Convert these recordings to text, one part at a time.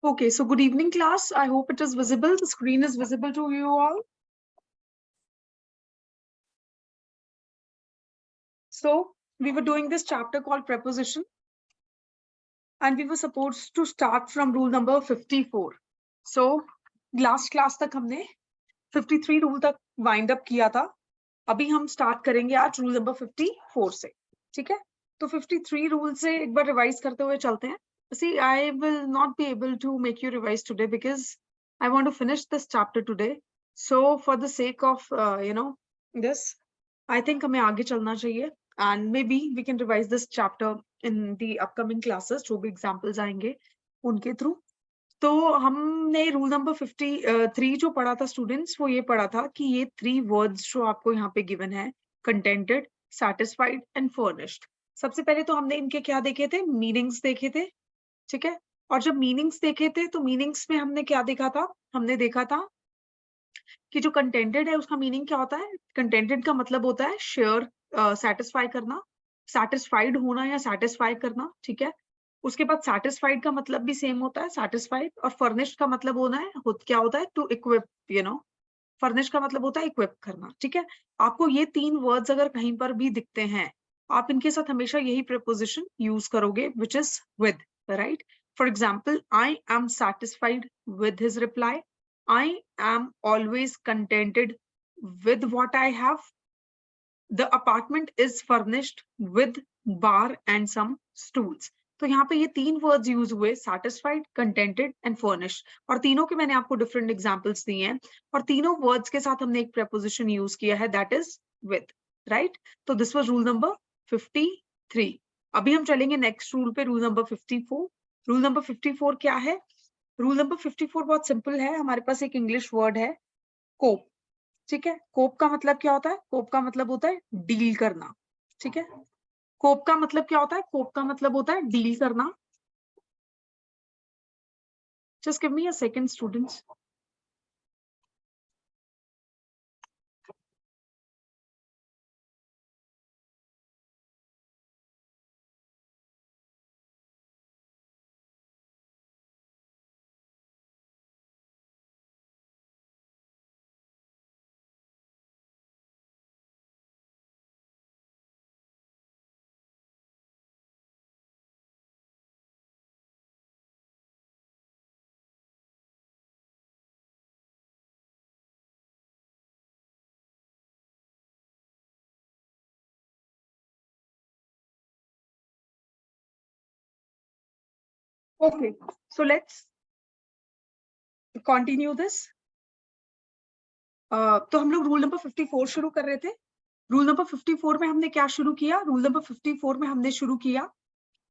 Okay, so good evening, class. I hope it is visible. The screen is visible to you all. So we were doing this chapter called preposition, and we were supposed to start from rule number 54. So last class तक हमने 53 rule तक wind up किया था. अभी हम start करेंगे आज rule number 54 से. ठीक है, तो 53 रूल से एक बार रिवाइज करते हुए चलते हैं. See, I will not be able to make you revise today because I want to finish this chapter today. So for the sake of this, I think हमें आगे चलना चाहिए, and maybe we can revise this chapter in the upcoming classes. जो भी examples आएंगे उनके through. तो हमने रूल नंबर 53 जो पढ़ा था स्टूडेंट्स, वो ये पढ़ा था कि ये 3 वर्ड्स जो आपको यहाँ पे गिवन है, कंटेंटेड, सैटिस्फाइड एंड फर्निश्ड. सबसे पहले तो हमने इनके क्या देखे थे, मीनिंग्स देखे थे. ठीक है, और जब मीनिंग्स देखे थे तो मीनिंग्स में हमने क्या देखा था, हमने देखा था कि जो कंटेंटेड है उसका मीनिंग क्या होता है. कंटेंटेड का मतलब होता है शेयर, सेटिस्फाई करना, सेटिस्फाइड होना या सेटिस्फाई करना. ठीक है, उसके बाद सेटिस्फाइड का मतलब भी सेम होता है, सेटिस्फाइड. और फर्निश्ड का मतलब होना है, क्या होता है, टू इक्विप. फर्निश का मतलब होता है इक्विप करना. ठीक है, आपको ये 3 वर्ड्स अगर कहीं पर भी दिखते हैं, आप इनके साथ हमेशा यही प्रीपोजिशन यूज करोगे, which is with. Right, for example, I am satisfied with his reply. I am always contented with what I have. The apartment is furnished with bar and some stools. तो यहाँ पे ये 3 words use हुए, satisfied, contented and furnished. और तीनों के मैंने आपको डिफरेंट एग्जांपल्स दिए हैं, और तीनों वर्ड्स के साथ हमने एक preposition यूज किया है, that is with. राइट, तो दिस वाज रूल नंबर 53. अभी हम चलेंगे नेक्स्ट रूल पे, रूल नंबर 54. रूल नंबर 54 क्या है? रूल नंबर 54 बहुत सिंपल है. हमारे पास एक इंग्लिश वर्ड है, कोप. ठीक है, कोप का मतलब क्या होता है? कोप का मतलब होता है डील करना. ठीक है, कोप का मतलब क्या होता है? कोप का मतलब होता है डील करना. Just give me a second students. Okay, so let's continue this. तो हम लोग रूल नंबर 54 शुरू कर रहे थे. रूल नंबर 54 में हमने क्या शुरू किया? रूल नंबर 54 में हमने शुरू किया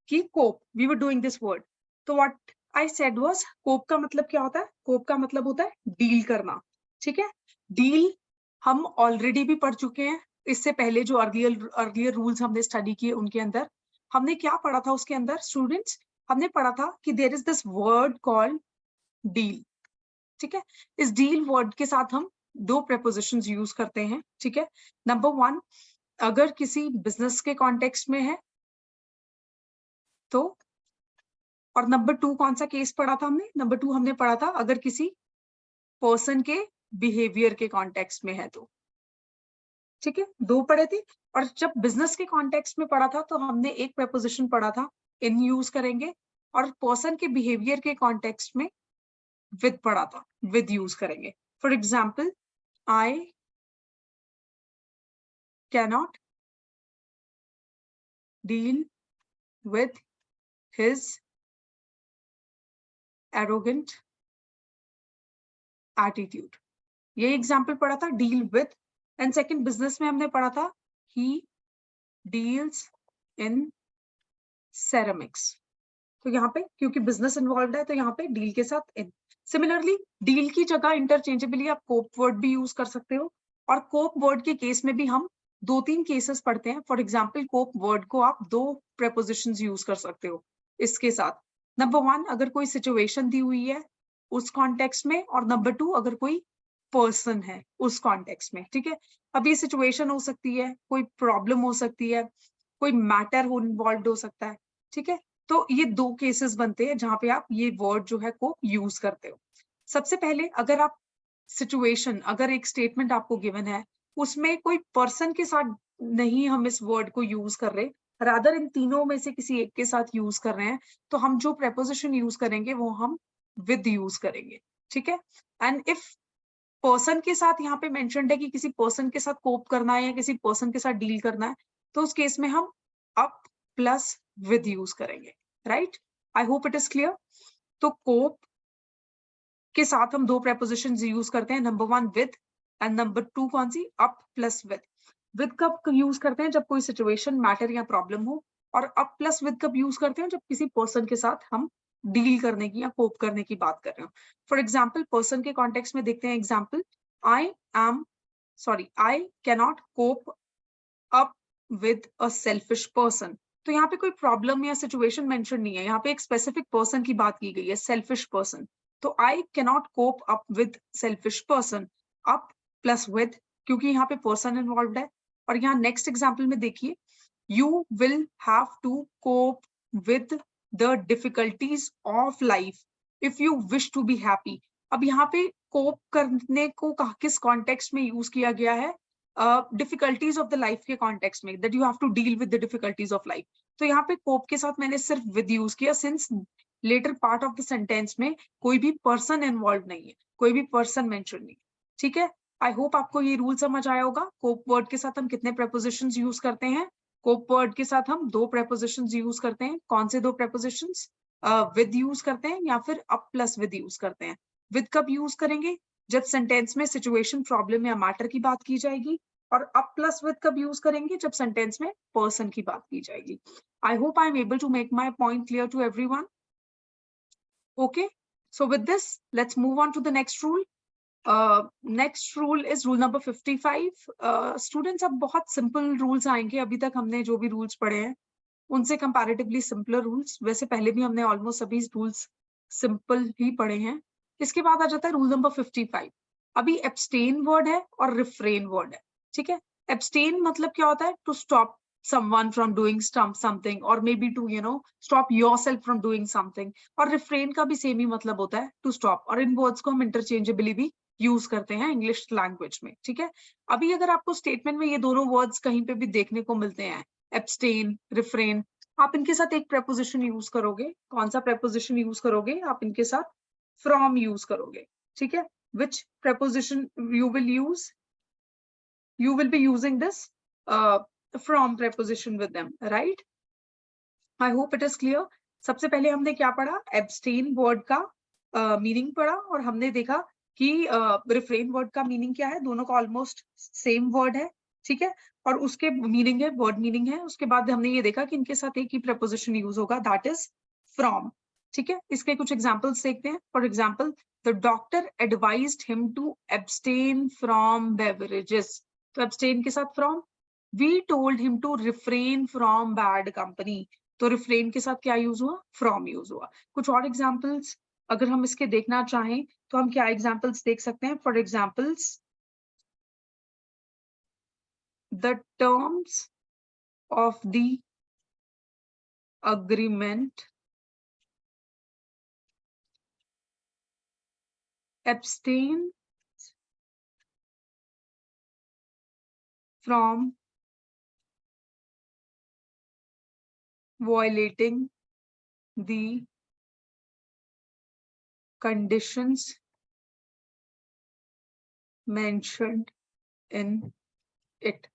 कि cope, we were doing this word. तो what I said was, cope का मतलब क्या होता है? कोप का मतलब होता है डील करना. ठीक है, डील हम ऑलरेडी भी पढ़ चुके हैं. इससे पहले जो अर्लियर रूल्स हमने स्टडी किए उनके अंदर हमने क्या पढ़ा था? उसके अंदर स्टूडेंट्स हमने पढ़ा था कि there is this word called deal. ठीक है, इस डील वर्ड के साथ हम 2 prepositions यूज करते हैं. ठीक है, नंबर 1 अगर किसी बिजनेस के कॉन्टेक्स्ट में है तो, और नंबर 2 कौन सा केस पढ़ा था हमने? नंबर 2 हमने पढ़ा था अगर किसी पर्सन के बिहेवियर के कॉन्टेक्स्ट में है तो. ठीक है, 2 पढ़े थे. और जब बिजनेस के कॉन्टेक्स्ट में पढ़ा था तो हमने एक preposition पढ़ा था, इन यूज करेंगे. और पर्सन के बिहेवियर के कॉन्टेक्स्ट में विद पढ़ा था, विद यूज करेंगे. For example, I cannot deal with his arrogant attitude. ये एग्जाम्पल पढ़ा था, deal with. And second business में हमने पढ़ा था, he deals in ceramics. तो यहाँ पे क्योंकि बिजनेस इन्वॉल्व है तो यहाँ पे डील के साथ इन. सिमिलरली डील की जगह इंटरचेंजेबली आप कोप वर्ड भी यूज कर सकते हो. और कोप वर्ड के केस में भी हम 2-3 केसेस पढ़ते हैं. फॉर एग्जाम्पल, कोप वर्ड को आप 2 prepositions यूज कर सकते हो इसके साथ. नंबर 1 अगर कोई सिचुएशन दी हुई है उस कॉन्टेक्स्ट में, और नंबर 2 अगर कोई पर्सन है उस कॉन्टेक्स्ट में. ठीक है, अब ये सिचुएशन हो सकती है, कोई प्रॉब्लम हो सकती है, कोई मैटर इन्वॉल्व हो सकता है. ठीक है, तो ये दो केसेस बनते हैं जहां पे आप ये वर्ड जो है को यूज करते हो। सबसे पहले अगर आप सिचुएशन, अगर एक स्टेटमेंट आपको गिवन है उसमें कोई पर्सन के साथ नहीं हम इस वर्ड को यूज कर रहे, रादर इन तीनों में से किसी एक के साथ यूज कर रहे हैं, तो हम जो प्रेपोजिशन यूज करेंगे वो हम विद यूज करेंगे। ठीक है। एंड इफ पर्सन के साथ यहाँ पे मेंशन्ड है कि किसी पर्सन के साथ कोप करना है या किसी पर्सन के साथ डील करना है, तो उस केस में हम अप प्लस विद यूज करेंगे। Right, I hope it is clear. तो कोप के साथ हम दो प्रेपोजिशंस यूज करते हैं, नंबर 1 विद एंड नंबर 2 कौन सी, अप प्लस विद। विद कब यूज करते हैं, जब कोई सिचुएशन मैटर या प्रॉब्लम हो, और अप प्लस विद कब यूज करते हैं, जब किसी पर्सन के साथ हम डील करने की या कोप करने की बात कर रहे हो। फॉर एग्जाम्पल पर्सन के कॉन्टेक्स्ट में देखते हैं example, I cannot cope up with a selfish person. तो यहाँ पे कोई प्रॉब्लम या सिचुएशन मेंशन नहीं है, यहाँ पे एक स्पेसिफिक पर्सन की बात की गई है, सेल्फिश पर्सन। तो I cannot cope up with selfish person, up plus with, क्योंकि यहाँ पे पर्सन इन्वॉल्व है। और यहाँ नेक्स्ट एग्जाम्पल में देखिए, you will have to cope with the difficulties of life if you wish to be happy. अब यहाँ पे कोप करने को किस कॉन्टेक्स्ट में यूज किया गया है, डिफिकल्टीज ऑफ द लाइफ के कॉन्टेक्स्ट में, that you have to deal with the difficulties of life. तो यहाँ पे कोप के साथ मैंने सिर्फ विद यूज किया, since later part of the sentence में कोई भी पर्सन इन्वॉल्व नहीं है, कोई भी पर्सन मेंशन नहीं। ठीक है, आई होप आपको ये रूल समझ आया होगा। कोप वर्ड के साथ हम कितने प्रेपोजिशंस यूज करते हैं, कोप वर्ड के साथ हम दो प्रेपोजिशंस यूज करते हैं। कौन से दो प्रेपोजिशंस, विद यूज करते हैं या फिर अप प्लस विद यूज करते हैं। विद कब यूज करेंगे, जब सेंटेंस में सिचुएशन, प्रॉब्लम या मैटर की बात की जाएगी, और अप प्लस विद कब यूज करेंगे, जब सेंटेंस में पर्सन की बात की जाएगी। I hope I am able to make my point clear to everyone. Okay, so with this, let's move on to the next rule. Next rule is rule number 55. Students, अब बहुत simple rules आएंगे। अभी तक हमने जो भी rules पढ़े हैं उनसे comparatively simpler rules, वैसे पहले भी हमने almost सभी rules simple ही पढ़े हैं। इसके बाद आ जाता है rule number 55। अभी abstain word है और refrain word है। ठीक है, abstain मतलब क्या होता है, to stop someone from doing something, or maybe to stop yourself from doing something। और refrain का भी सेम ही मतलब होता है, to stop। और इन वर्ड्स को हम इंटरचेंजेबली भी यूज करते हैं इंग्लिश लैंग्वेज में। ठीक है, अभी अगर आपको स्टेटमेंट में ये दोनों वर्ड्स कहीं पे भी देखने को मिलते हैं, एब्सटेन, रिफ्रेन, आप इनके साथ एक प्रेपोजिशन यूज करोगे। कौन सा प्रेपोजिशन यूज करोगे, आप इनके साथ फ्रॉम यूज करोगे। ठीक है, which preposition you will use, you will be using this from preposition with them, right? I hope it is clear. सबसे पहले हमने क्या पढ़ा, abstain word का मीनिंग पढ़ा, और हमने देखा कि रिफ्रेन वर्ड का मीनिंग क्या है, दोनों का ऑलमोस्ट सेम वर्ड है। ठीक है, और उसके मीनिंग है, वर्ड मीनिंग है। उसके बाद हमने ये देखा कि इनके साथ एक ही preposition यूज होगा, दैट इज फ्रॉम। ठीक है, इसके कुछ एग्जाम्पल्स देखते हैं। For example, the doctor advised him to abstain from beverages. तो एब्सटेन के साथ from. We told him to refrain from bad company. तो रिफ्रेन के साथ क्या यूज हुआ, फ्रॉम यूज हुआ। कुछ और एग्जाम्पल्स अगर हम इसके देखना चाहें तो हम क्या एग्जाम्पल्स देख सकते हैं। For examples, the terms of the agreement abstain from violating the conditions mentioned in it।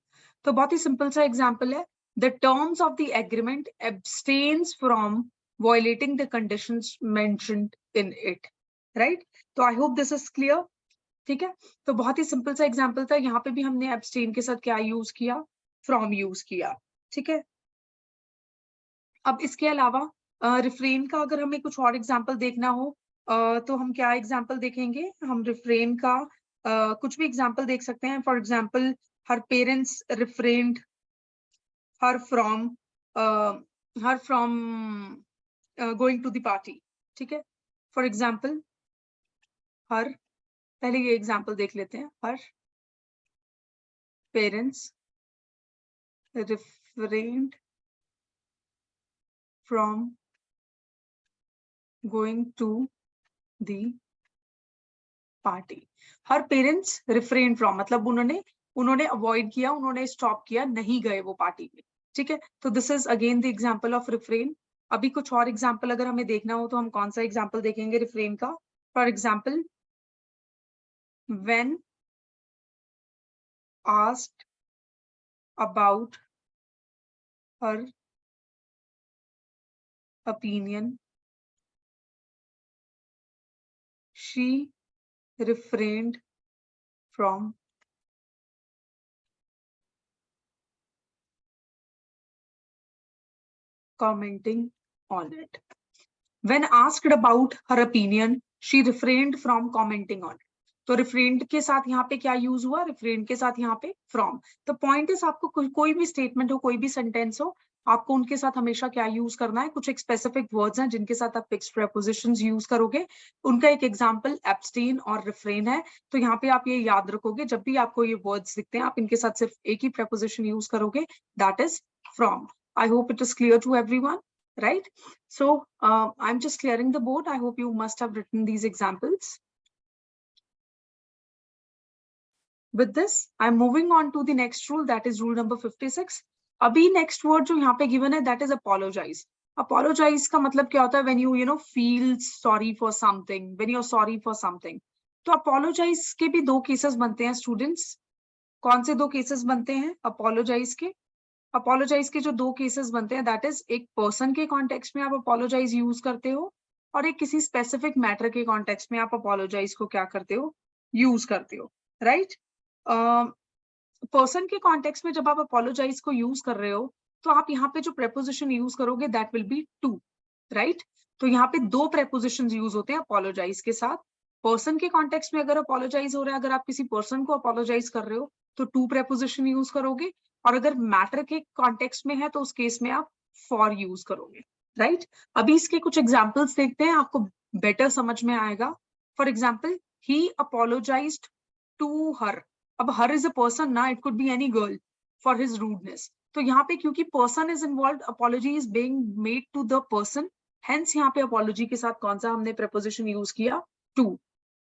तो बहुत ही सिंपल सा एग्जाम्पल है, the terms of the agreement abstains from violating the conditions mentioned in it, right? तो आई hope this is clear. ठीक है, तो बहुत ही simple सा एग्जाम्पल था। यहाँ पे भी हमने abstain के साथ क्या यूज किया, फ्रॉम यूज किया। ठीक है, अब इसके अलावा रिफ्रेन का अगर हमें कुछ और एग्जाम्पल देखना हो तो हम क्या एग्जाम्पल देखेंगे, हम रिफ्रेन का कुछ भी एग्जाम्पल देख सकते हैं। For example, her parents refrained her from going to the party. ठीक है, फॉर एग्जाम्पल, हर, पहले ये एग्जाम्पल देख लेते हैं, हर parents रिफ्रेन्ड from going to the party. Her parents refrained from, मतलब उन्होंने अवॉइड किया, उन्होंने स्टॉप किया, नहीं गए वो पार्टी में. ठीक है, तो this is again the example of refrain. अभी कुछ और एग्जाम्पल अगर हमें देखना हो तो हम कौन सा एग्जाम्पल देखेंगे रिफ्रेन का? For example, when asked about her opinion, she refrained from commenting on it. When asked about her opinion, she refrained from commenting on it. तो refrained के साथ यहाँ पे क्या यूज हुआ? refrained के साथ यहाँ पे from. तो पॉइंट इज आपको कोई भी स्टेटमेंट हो, कोई भी सेंटेंस हो, आपको उनके साथ हमेशा क्या यूज करना है? कुछ एक स्पेसिफिक वर्ड्स हैं जिनके साथ आप फिक्स्ड प्रेपोजिशंस यूज करोगे. उनका एक एग्जांपल एब्स्टेन और रिफ्रेन है. तो यहाँ पे आप ये याद रखोगे, जब भी आपको ये वर्ड्स दिखते हैं आप इनके साथ सिर्फ एक ही प्रेपोजिशन यूज करोगे, that is from. I hope it is clear to everyone, right? So I'm just clearing the board. I hope you must have written these examples. With this, I'm moving on to the next rule, that is rule number 56. अभी next word जो यहाँ पे given है, that is apologize. Apologize का मतलब क्या होता है? When you feel sorry for something, when you're sorry for something. तो apologize के भी दो cases बनते हैं students. कौन से दो cases बनते हैं apologize के? अपोलोजाइज के जो दो केसेस बनते हैं, दैट इज एक पर्सन के कॉन्टेक्स्ट में आप अपोलोजाइज यूज करते हो, और एक किसी स्पेसिफिक मैटर के कॉन्टेक्स्ट में आप अपोलोजाइज को क्या करते हो? यूज करते हो, राइट? पर्सन के कॉन्टेक्स्ट में जब आप अपोलोजाइज को यूज कर रहे हो तो आप यहाँ पे जो प्रेपोजिशन यूज करोगे that will be to, right? तो यहाँ पे दो प्रेपोजिशन यूज होते हैं अपोलोजाइज के साथ. पर्सन के कॉन्टेक्स्ट में अगर अपोलोजाइज हो रहा है, अगर आप किसी पर्सन को अपोलोजाइज कर रहे हो तो टू प्रेपोजिशन यूज करोगे, और अगर मैटर के कॉन्टेक्स्ट में है तो उस केस में आप फॉर यूज करोगे, राइट? अभी इसके कुछ एग्जांपल्स देखते हैं, आपको बेटर समझ में आएगा. For example, he apologised to her. अब हर इज अ पर्सन ना, it could be any girl, for his rudeness. तो यहाँ पे क्योंकि person is involve, apology is being made to the person, hence यहाँ पे अपॉलॉजी के साथ कौन सा हमने प्रेपोजिशन यूज किया? To.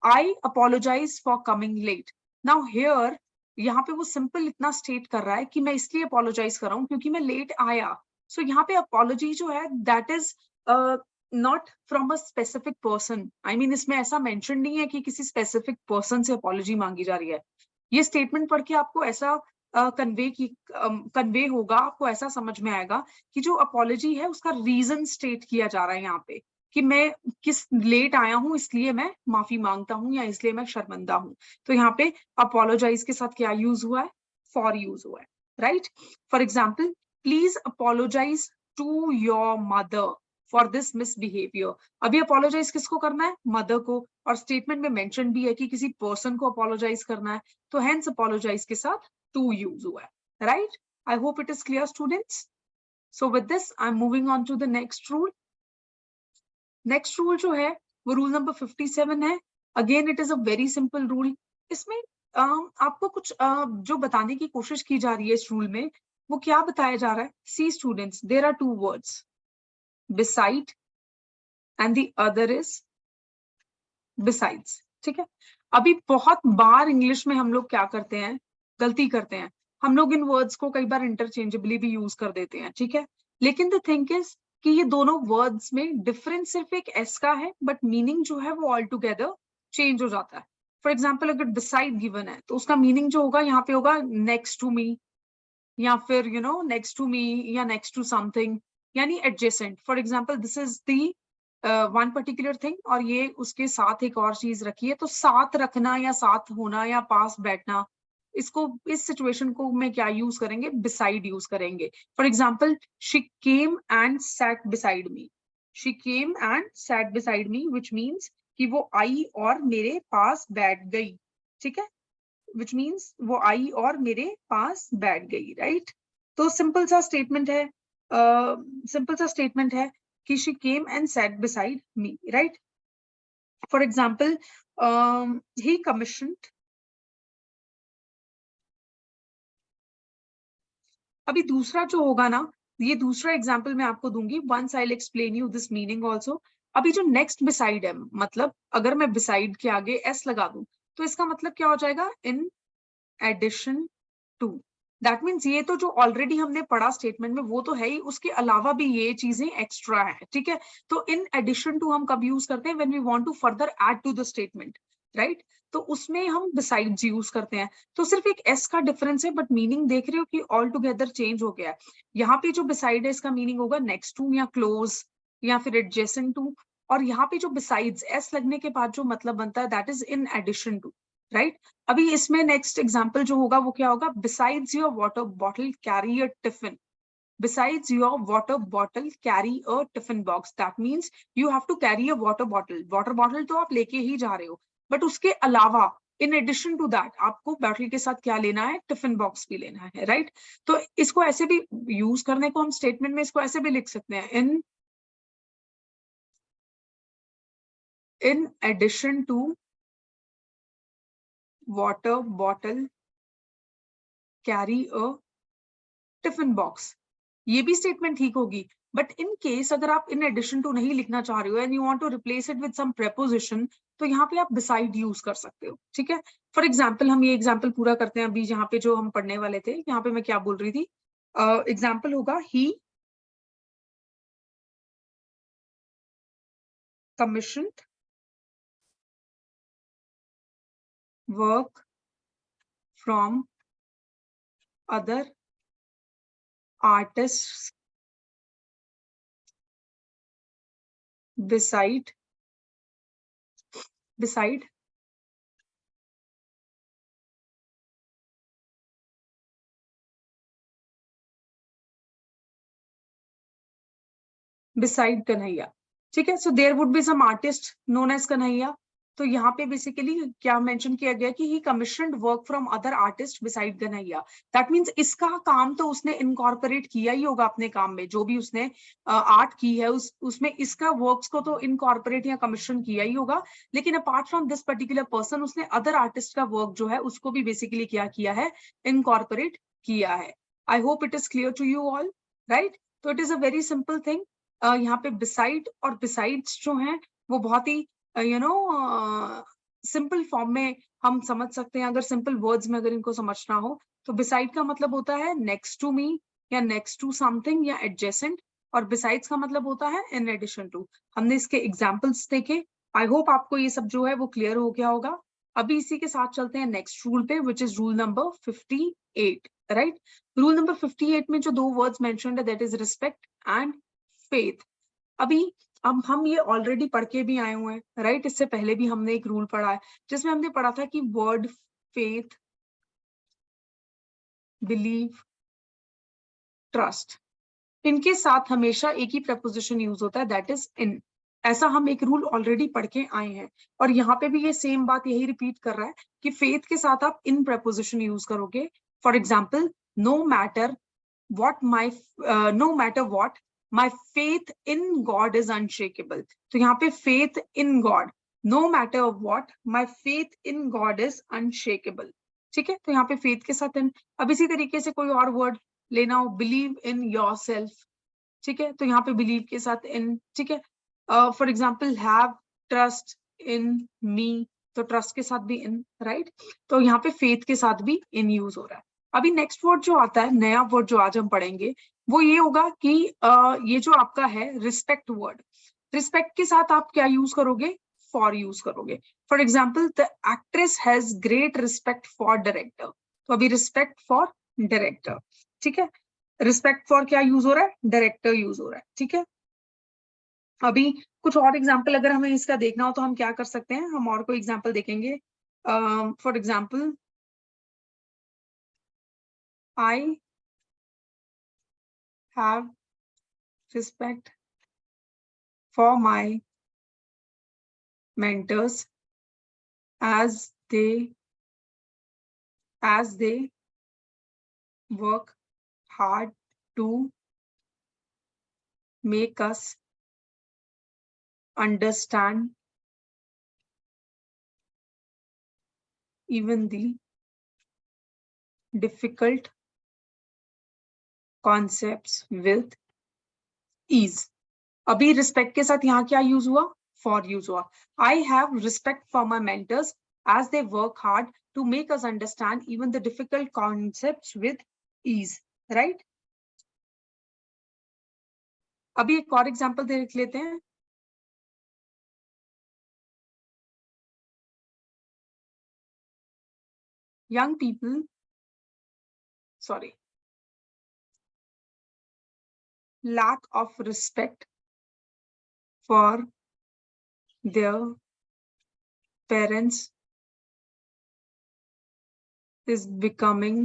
I apologise for coming late. Now here यहाँ पे वो सिंपल इतना स्टेट कर रहा है कि मैं इसलिए अपोलोजाइज कर रहा हूँ क्योंकि मैं लेट आया. सो यहाँ पे अपॉलॉजी जो है that is not from a specific person. I mean इसमें ऐसा मेंशन नहीं है कि किसी स्पेसिफिक पर्सन से अपॉलॉजी मांगी जा रही है. ये स्टेटमेंट पढ़ के आपको ऐसा कन्वे होगा, आपको ऐसा समझ में आएगा कि जो अपॉलॉजी है उसका रीजन स्टेट किया जा रहा है यहाँ पे, कि मैं किस लेट आया हूँ इसलिए मैं माफी मांगता हूँ या इसलिए मैं शर्मिंदा हूँ. तो यहाँ पे अपोलोजाइज के साथ क्या यूज हुआ है? फॉर यूज हुआ है, right? For example, please apologise to your mother for this misbehaviour. अभी अपोलोजाइज किसको करना है? मदर को. और स्टेटमेंट में मेंशन भी है कि किसी पर्सन को अपोलोजाइज करना है, तो हेंस अपोलोजाइज के साथ टू यूज हुआ है, right? I hope it is clear students. So with this I am moving on to the next rule. Next rule जो है वो रूल नंबर 57 है. Again it is a very simple rule. इसमें आपको कुछ जो बताने की कोशिश की जा रही है इस रूल में, वो क्या बताया जा रहा है? See students, there are two words, beside and the other is besides. ठीक है, अभी बहुत बार इंग्लिश में हम लोग क्या करते हैं, गलती करते हैं. हम लोग इन वर्ड्स को कई बार इंटरचेंजेबली भी यूज कर देते हैं, ठीक है? लेकिन द थिंग इज कि ये दोनों वर्ड्स में डिफरेंस सिर्फ एक एस का है, बट मीनिंग जो है वो ऑल टुगेदर चेंज हो जाता है. फॉर एग्जाम्पल, अगर बिसाइड गिवन है तो उसका मीनिंग जो होगा यहाँ पे होगा नेक्स्ट टू मी, या फिर नेक्स्ट टू मी, या नेक्स्ट टू समथिंग, यानी adjacent. For example, this is the one particular thing, और ये उसके साथ एक और चीज रखी है. तो साथ रखना या साथ होना या पास बैठना, इसको इस सिचुएशन को मैं क्या यूज करेंगे? बिसाइड यूज करेंगे. For example, she came and set beside me. She came and set beside me, which means कि वो आई और मेरे पास बैठ गई. ठीक है, विच मीन्स वो आई और मेरे पास बैठ गई, राइट? तो सिंपल सा स्टेटमेंट है, सिंपल सा स्टेटमेंट है कि she came and sat beside me, right? For example, he commissioned. अभी दूसरा जो होगा ना, ये दूसरा एग्जाम्पल मैं आपको दूंगी. once I'll explain you this meaning also. अभी जो नेक्स्ट बिसाइड है, मतलब अगर मैं बिसाइड के आगे एस लगा दूं तो इसका मतलब क्या हो जाएगा, in addition to. That means ये तो जो ऑलरेडी हमने पढ़ा स्टेटमेंट में वो तो है ही, उसके अलावा भी ये चीजें एक्स्ट्रा है, ठीक है। तो इन एडिशन टू हम कब यूज करते हैं, when we want to further add to the statement, right. तो उसमें हम बिसाइड्स यूज करते हैं। तो सिर्फ एक एस का डिफरेंस है, बट मीनिंग देख रहे हो कि ऑल टुगेदर चेंज हो गया है। यहाँ पे जो बिसाइड है इसका मीनिंग होगा नेक्स्ट टू या क्लोज या फिर एडजेसेंट टू, और यहाँ पे जो बिसाइड्स एस लगने के बाद जो मतलब बनता है that is in addition to, right. अभी इसमें नेक्स्ट एग्जांपल जो होगा वो क्या होगा, besides your water bottle carry a tiffin, besides your water bottle carry a tiffin box, that means you have to carry a water bottle तो आप लेके ही जा रहे हो, बट उसके अलावा in addition to that आपको बॉटल के साथ क्या लेना है, टिफिन बॉक्स भी लेना है, राइट। तो इसको ऐसे भी यूज करने को हम स्टेटमेंट में इसको ऐसे भी लिख सकते हैं, in addition to water bottle carry a tiffin box, ये भी स्टेटमेंट ठीक होगी। बट इन केस अगर आप इन एडिशन टू नहीं लिखना चाह रहे हो and you want to replace it with some preposition, तो यहाँ पे आप बिसाइड यूज कर सकते हो, ठीक है। फॉर एग्जाम्पल हम ये एग्जाम्पल पूरा करते हैं अभी, जहाँ पे जो हम पढ़ने वाले थे, यहाँ पे मैं क्या बोल रही थी, एग्जाम्पल होगा ही commissioned work from other artists beside Kanhaiya, ठीक है। So there would be some artist known as Kanhaiya. तो यहाँ पे बेसिकली क्या मेंशन किया गया कि he commissioned work from other artist beside Kanhaiya, that means इसका काम तो उसने इनकॉर्पोरेट किया ही होगा अपने काम में, जो भी उसने आर्ट की है उसमें इसका वर्क्स को तो इनकॉर्पोरेट या कमीशन किया ही होगा। लेकिन apart from this particular person उसने अदर आर्टिस्ट का वर्क जो है उसको भी बेसिकली क्या किया है, इनकॉर्पोरेट किया है। I hope it is clear to you all, right. तो it is a very simple thing. यहाँ पे बिसाइड और बिसाइड्स जो हैं वो बहुत ही सिंपल फॉर्म में हम समझ सकते हैं। अगर सिंपल वर्ड्स में अगर इनको समझना हो तो बिसाइड का मतलब होता है नेक्स्ट टू मी या नेक्स्ट टू समथिंग या एडजेसेंट, और बिसाइड्स का मतलब होता है इन एडिशन टू। हमने इसके एग्जाम्पल्स देखे, आई होप आपको ये सब जो है वो क्लियर हो गया होगा। अभी इसी के साथ चलते हैं नेक्स्ट रूल पे, which is rule number 58, right. Rule number 58 में जो दो वर्ड्स मेंशन्ड है that is respect and faith. अभी अब हम ये ऑलरेडी पढ़ के भी आए हुए हैं, राइट। इससे पहले भी हमने एक रूल पढ़ा है जिसमें हमने पढ़ा था कि वर्ड फेथ, बिलीव, ट्रस्ट, इनके साथ हमेशा एक ही प्रपोजिशन यूज होता है दैट इज इन। ऐसा हम एक रूल ऑलरेडी पढ़ के आए हैं, और यहाँ पे भी ये सेम बात यही रिपीट कर रहा है कि फेथ के साथ आप इन प्रपोजिशन यूज करोगे। For example, no matter what my no matter what my faith in God is unshakable। तो यहाँ पे faith in God, no matter what my faith in God is unshakable, ठीक है। तो यहाँ पे faith के साथ in। अब इसी तरीके से कोई और वर्ड लेना हो, believe in yourself, ठीक है। तो यहाँ पे believe के साथ in, ठीक है। For example have trust in me, तो ट्रस्ट के साथ भी इन, राइट। तो यहाँ पे फेथ के साथ भी इन यूज हो रहा है। अभी नेक्स्ट वर्ड जो आता है, नया वर्ड जो आज हम पढ़ेंगे, वो ये होगा कि ये जो आपका है रिस्पेक्ट वर्ड, रिस्पेक्ट के साथ आप क्या यूज करोगे, फॉर यूज करोगे। For example, the actress has great respect for director, तो अभी रिस्पेक्ट फॉर डायरेक्टर, ठीक है। रिस्पेक्ट फॉर क्या यूज हो रहा है, डायरेक्टर यूज हो रहा है, ठीक है। अभी कुछ और एग्जाम्पल अगर हमें इसका देखना हो तो हम क्या कर सकते हैं, हम और कोई एग्जाम्पल देखेंगे। For example, I have respect for my mentors as they work hard to make us understand even the difficult concepts with ease। अभी रिस्पेक्ट के साथ यहाँ क्या यूज हुआ, फॉर यूज हुआ. I have respect for my mentors as they work hard to make us understand even the difficult concepts with ease, right? अभी एक और एग्जांपल देख लेते हैं. Young people, sorry, lack of respect for their parents is becoming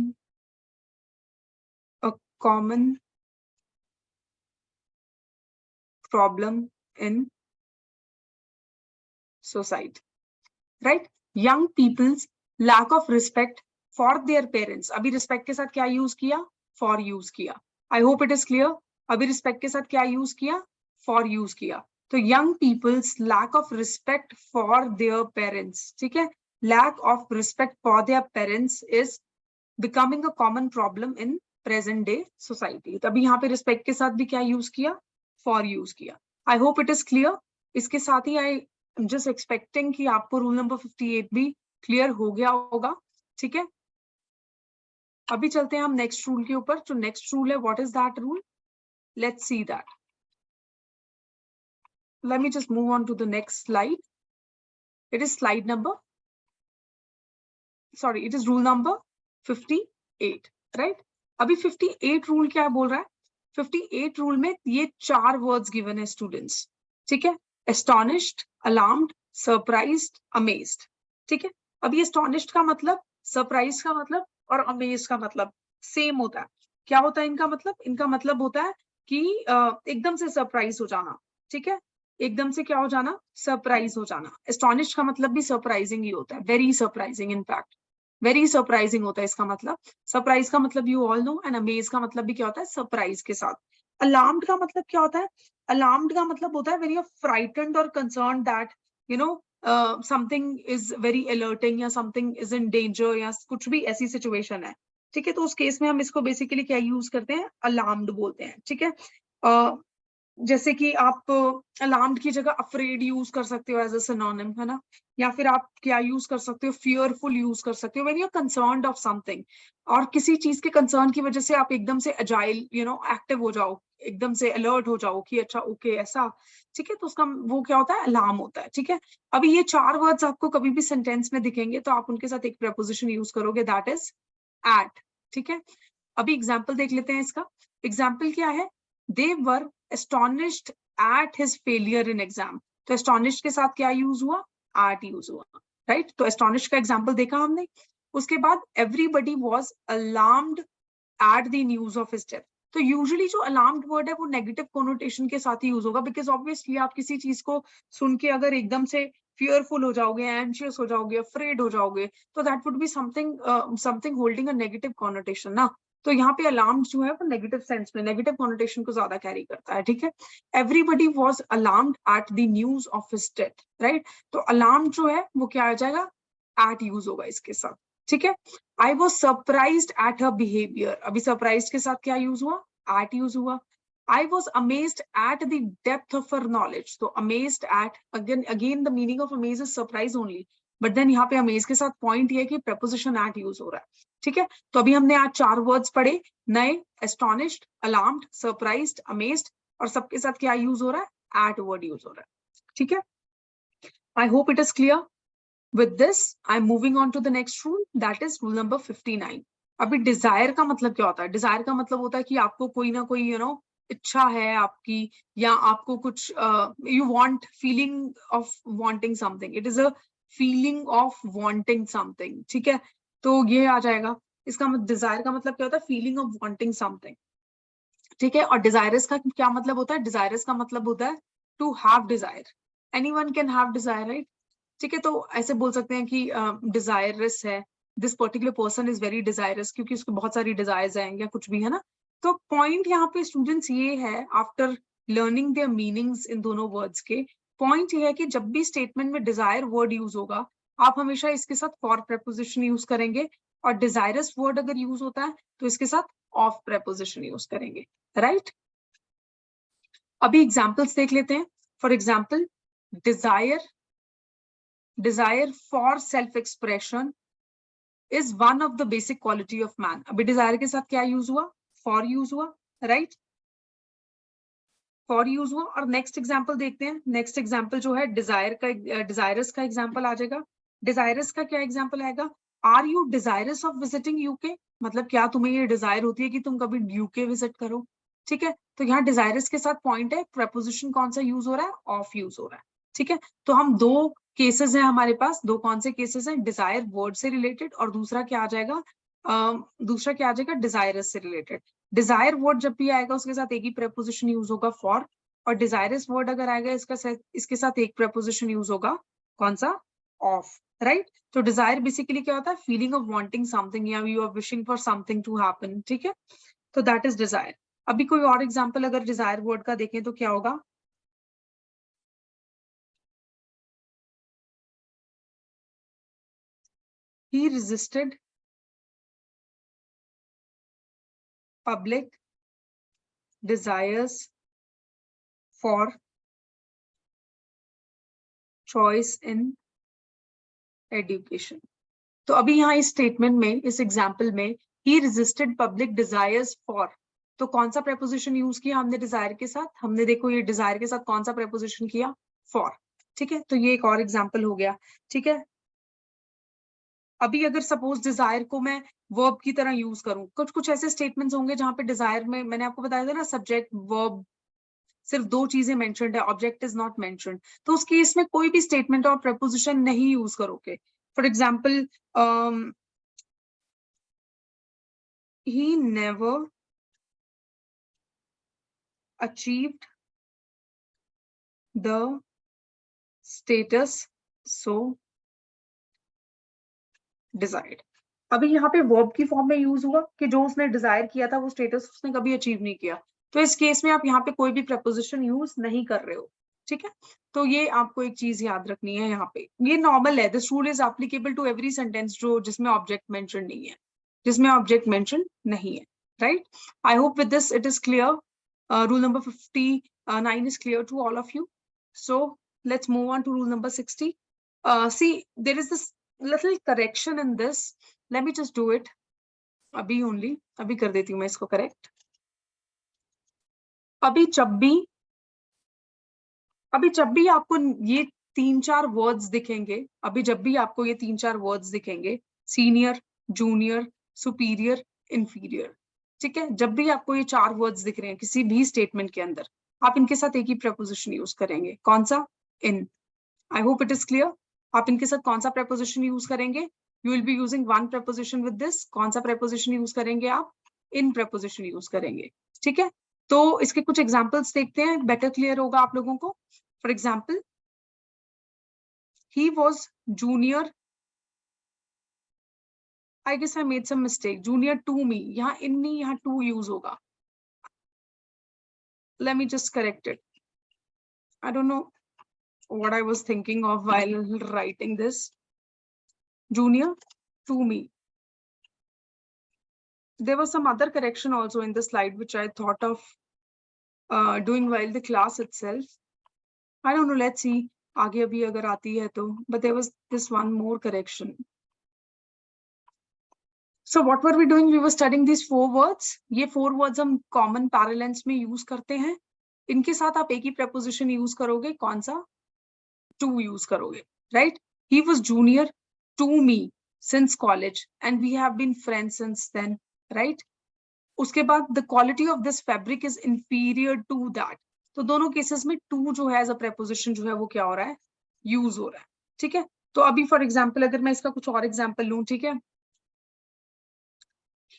a common problem in society, right? Young people's lack of respect for their parents. अभी respect के साथ क्या use किया, for use किया. I hope it is clear. अभी respect के साथ क्या use किया, for use किया. तो young people's lack of respect for their parents, ठीक है? Lack of respect for their parents is becoming a common problem in present day society. तभी यहाँ पे respect के साथ भी क्या use किया, for use किया. I hope it is clear. इसके साथ ही I'm just expecting कि आपको rule number 58 भी clear हो गया होगा, ठीक है? अभी चलते हैं हम next rule के ऊपर. जो next rule है, what is that rule? Let's see that. Let me just move on to the next slide. It is slide number, sorry, it is rule number 58, right? अभी 58 rule क्या बोल रहा है? 58 rule में ये 4 words given है students, ठीक है? Astonished, alarmed, surprised, amazed, ठीक है? अभी astonished का मतलब, surprised का मतलब और amazed का मतलब same होता है. क्या होता है इनका मतलब? इनका मतलब होता है कि एकदम से सरप्राइज हो जाना, ठीक है? एकदम से क्या हो जाना, सरप्राइज हो जाना. एस्टॉनिश्ड का मतलब भी सरप्राइजिंग ही होता है, very surprising, in fact very surprising होता है इसका मतलब. सरप्राइज का मतलब you all know, and amaze का मतलब भी क्या होता है, सरप्राइज के साथ. अलार्म्ड का मतलब क्या होता है? अलार्म्ड का मतलब होता है वेरी फ्राइटेंड और concern that you know something is very alerting या समथिंग इज इन डेंजर या कुछ भी ऐसी सिचुएशन है, ठीक है? तो उस केस में हम इसको बेसिकली क्या यूज करते हैं, अलार्म्ड बोलते हैं, ठीक है? जैसे कि आप अलार्म्ड की जगह अफ्रेड यूज कर सकते हो एज अ सिनोनिम, है ना? या फिर आप क्या यूज कर सकते हो, फियरफुल यूज कर सकते हो when you are concerned of something. और किसी चीज के कंसर्न की वजह से आप एकदम से अजाइल एक्टिव हो जाओ, एकदम से अलर्ट हो जाओ कि अच्छा ओके ऐसा, ठीक है? तो उसका वो क्या होता है, अलार्म होता है, ठीक है? अभी ये 4 वर्ड्स आपको कभी भी सेंटेंस में दिखेंगे तो आप उनके साथ एक प्रेपोजिशन यूज करोगे, दैट इज एट, ठीक है? अभी एग्जाम्पल देख लेते हैं इसका. एग्जाम्पल क्या है, दे वर astonished at his failure in exam. तो astonished के साथ क्या यूज हुआ, at यूज हुआ, राइट? तो astonished का एग्जाम्पल देखा हमने. उसके बाद everybody was alarmed at the news of his death. तो यूजुअली जो अलार्म्ड वर्ड है वो नेगेटिव कोनोटेशन के साथ ही यूज होगा, बिकॉज ऑब्वियसली आप किसी चीज को सुन के अगर एकदम से फियरफुल हो जाओगे, एंशियस हो जाओगे, अफ्रेड हो जाओगे, तो that would be something holding a negative connotation ना. तो यहाँ पे अलार्म जो है वो नेगेटिव सेंस में, नेगेटिव कोनोटेशन को ज्यादा कैरी करता है, ठीक है? Everybody was alarmed at the news of his death, right? तो अलार्म जो है वो क्या आ जाएगा, एट यूज होगा इसके साथ, ठीक है? I was surprised at her behaviour. अभी सरप्राइज के साथ क्या यूज हुआ, एट यूज हुआ. I was amazed at the depth of her knowledge. So amazed at, again the meaning of amaze is surprise only. But then यहाँ पे amaze के साथ point ये है कि preposition at use हो रहा है, ठीक है? तो अभी हमने आज 4 words पढ़े नए, astonished, alarmed, surprised, amazed, और सबके साथ क्या use हो रहा है, at word use हो रहा है, ठीक है? I hope it is clear. With this, I'm moving on to the next rule, that is rule number 59. अभी डिजायर का मतलब क्या होता है? डिजायर का मतलब होता है कि आपको कोई ना कोई इच्छा है आपकी, या आपको कुछ you want, feeling of wanting something. It is a feeling of wanting something, ठीक है? तो ये आ जाएगा. इसका डिजायर का मतलब क्या होता है, फीलिंग ऑफ वांटिंग समथिंग, ठीक है? और डिजायरस का क्या मतलब होता है? डिजायरस का मतलब होता है to have desire. Anyone can have desire, right? ठीक है? तो ऐसे बोल सकते हैं कि डिजायरस है, this particular person is very desirous, क्योंकि उसको बहुत सारी डिजायर्स हैं या कुछ भी, है ना? तो पॉइंट यहाँ पे स्टूडेंट्स ये है, आफ्टर लर्निंग देयर मीनिंग्स इन दोनों वर्ड्स के, पॉइंट ये है कि जब भी स्टेटमेंट में डिजायर वर्ड यूज होगा, आप हमेशा इसके साथ फॉर प्रेपोजिशन यूज करेंगे, और डिजायरस वर्ड अगर यूज होता है तो इसके साथ ऑफ प्रेपोजिशन यूज करेंगे, राइट? अभी एग्जाम्पल्स देख लेते हैं. For example, desire for self expression is one of the basic quality of man. अभी डिजायर के साथ क्या यूज हुआ? फॉर यूज हुआ, राइट? फॉर यूज हुआ. और नेक्स्ट एग्जाम्पल देखते हैं. नेक्स्ट एग्जाम्पल जो है डिजायरस का एग्जाम्पल आ जाएगा. डिजायरस का क्या एग्जाम्पल आएगा? Are you desirous of visiting UK? मतलब क्या तुम्हें ये डिजायर होती है कि तुम कभी यूके विजिट करो? ठीक है, तो यहाँ डिजायरस के साथ पॉइंट है, प्रपोजिशन कौन सा यूज हो रहा है? ऑफ यूज हो रहा है. ठीक है, तो हम दो केसेस हैं हमारे पास. दो कौन से केसेस हैं? डिजायर वर्ड से रिलेटेड, और दूसरा क्या आ जाएगा? डिजायरस से रिलेटेड. डिजायर वर्ड जब भी आएगा उसके साथ एक ही प्रेपोजिशन यूज होगा, फॉर. और डिजायरस वर्ड अगर आएगा इसके साथ एक प्रेपोजिशन यूज होगा, कौन सा? ऑफ. राइट? तो डिजायर बेसिकली क्या होता है? फीलिंग ऑफ वांटिंग समथिंग, या you are wishing for something to happen. ठीक है, तो दैट इज डिजायर. अभी कोई और एग्जांपल अगर डिजायर वर्ड का देखें तो क्या होगा? he resisted public desires for choice in education. तो अभी यहाँ इस स्टेटमेंट में, इस एग्जाम्पल में, he resisted public desires for, तो कौन सा प्रेपोजिशन यूज किया हमने डिजायर के साथ? हमने देखो ये डिजायर के साथ कौन सा प्रेपोजिशन किया? फॉर. ठीक है, तो ये एक और एग्जाम्पल हो गया. ठीक है, अभी अगर सपोज डिजायर को मैं वर्ब की तरह यूज करूं, कुछ कुछ ऐसे स्टेटमेंट्स होंगे जहां पे डिजायर में मैंने आपको बताया था ना, सब्जेक्ट वर्ब सिर्फ दो चीजें मेंशन्ड है, ऑब्जेक्ट इज नॉट मेंशन्ड. तो उस केस में कोई भी स्टेटमेंट और प्रेपोजिशन नहीं यूज करोगे. For example, he never achieved the status so desired. अभी यहाँ पे वर्ब की फॉर्म में यूज हुआ कि जो उसने डिजायर किया था वो स्टेटस उसने कभी अचीव नहीं किया. तो इस केस में आप यहाँ पे कोई भी प्रपोजिशन यूज नहीं कर रहे हो. ठीक है, तो ये आपको एक चीज याद रखनी है. यहाँ पे ये नॉर्मल है. This rule is applicable to every sentence जो जिसमें ऑब्जेक्ट मेंशन नहीं है, जिसमें ऑब्जेक्ट मेंशन नहीं है. Right? I hope with this it is clear. Rule number 59 is clear to all of you. So let's move on to rule number 60. See, there is this little correction in this. Let me just do it. अभी only, अभी कर देती हूँ मैं इसको correct. अभी जब भी आपको ये 3-4 वर्ड्स दिखेंगे, अभी जब भी आपको ये 3-4 वर्ड्स दिखेंगे, सीनियर, जूनियर, सुपीरियर, इंफीरियर. ठीक है, जब भी आपको ये 4 वर्ड्स दिख रहे हैं किसी भी स्टेटमेंट के अंदर, आप इनके साथ एक ही प्रपोजिशन यूज करेंगे. कौन सा? In. I hope it is clear. आप इनके साथ कौन सा प्रपोजिशन यूज करेंगे? You will be using one preposition with this. कौन सा प्रपोजिशन यूज करेंगे आप? इन प्रपोजिशन यूज करेंगे. ठीक है, तो इसके कुछ एग्जांपल्स देखते हैं, बेटर क्लियर होगा आप लोगों को. For example, he was junior, I guess I made some mistake, junior to me. यहाँ in नहीं, यहाँ to यूज होगा. Let me just correct it. I don't know what I was thinking of while writing this. Junior to me. There was some other correction also in the slide which I thought of doing while the class itself. I don't know, let's see आगे अभी अगर आती है तो. But there was this one more correction. So what were we doing? We were studying these 4 words. ये 4 words हम common parlance में use करते हैं. इनके साथ आप एक ही preposition use करोगे. कौन सा? To use करोगे. Right? He was junior to me since college and we have been friends since then. Right? उसके बाद the quality of this fabric is inferior to that. तो दोनों cases में to जो है as a preposition जो है वो क्या हो रहा है? Use हो रहा है. ठीक है, तो अभी for example अगर मैं इसका कुछ और example लूं, ठीक है,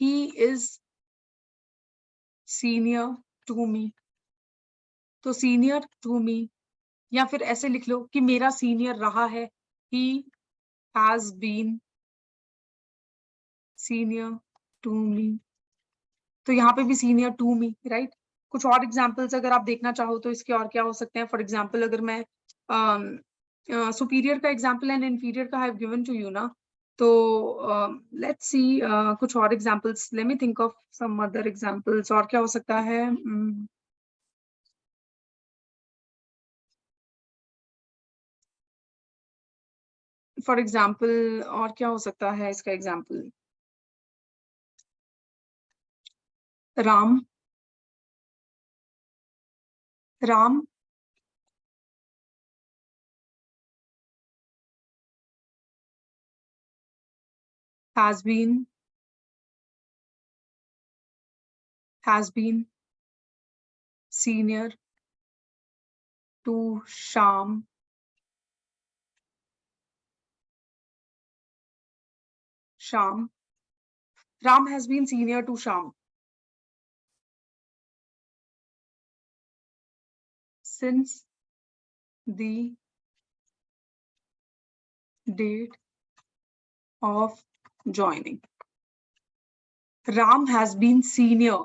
he is senior to me. तो senior to me, या फिर ऐसे लिख लो कि मेरा senior रहा है. He has been senior to me. तो यहाँ पे भी senior to me, right? कुछ और examples अगर आप देखना चाहो तो इसके और क्या हो सकते हैं. For example अगर मैं superior का example and inferior का I have given to you ना, तो let's see कुछ और examples. Let me think of some other examples. और क्या हो सकता है? फॉर एग्जाम्पल और क्या हो सकता है इसका example, Ram, Ram has been senior to Sham Ram has been senior to Sham since the date of joining. Ram has been senior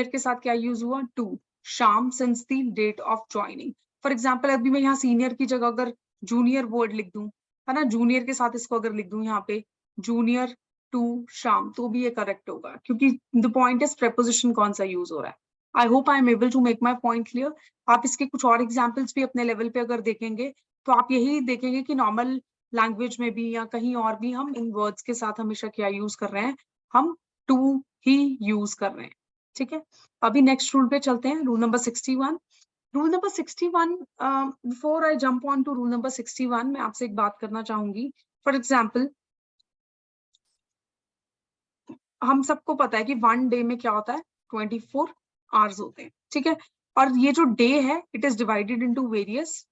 के साथ क्या यूज हुआ, to Sham since the date of joining. For example अभी मैं यहाँ senior की जगह अगर जूनियर वर्ड लिख दूं, है ना, जूनियर के साथ इसको अगर लिख दूं यहाँ पे जूनियर टू शाम, तो भी ये करेक्ट होगा, क्योंकि द पॉइंट इज प्रेपोजिशन कौन सा यूज हो रहा है. I hope I am able to make my point clear. आप इसके कुछ और एग्जाम्पल्स भी अपने लेवल पे अगर देखेंगे तो आप यही देखेंगे कि नॉर्मल लैंग्वेज में भी या कहीं और भी हम इन वर्ड्स के साथ हमेशा क्या यूज कर रहे हैं, हम टू ही यूज कर रहे हैं. ठीक है, अभी नेक्स्ट रूल पे चलते हैं, rule number 61. Rule number 61, before I jump on to rule number 61, मैं आपसे एक बात करना चाहूंगी. फॉर एग्जाम्पल हम सबको पता है कि वन डे में क्या होता है, 24 आवर्स होते हैं. ठीक है, और ये जो डे है it is divided into various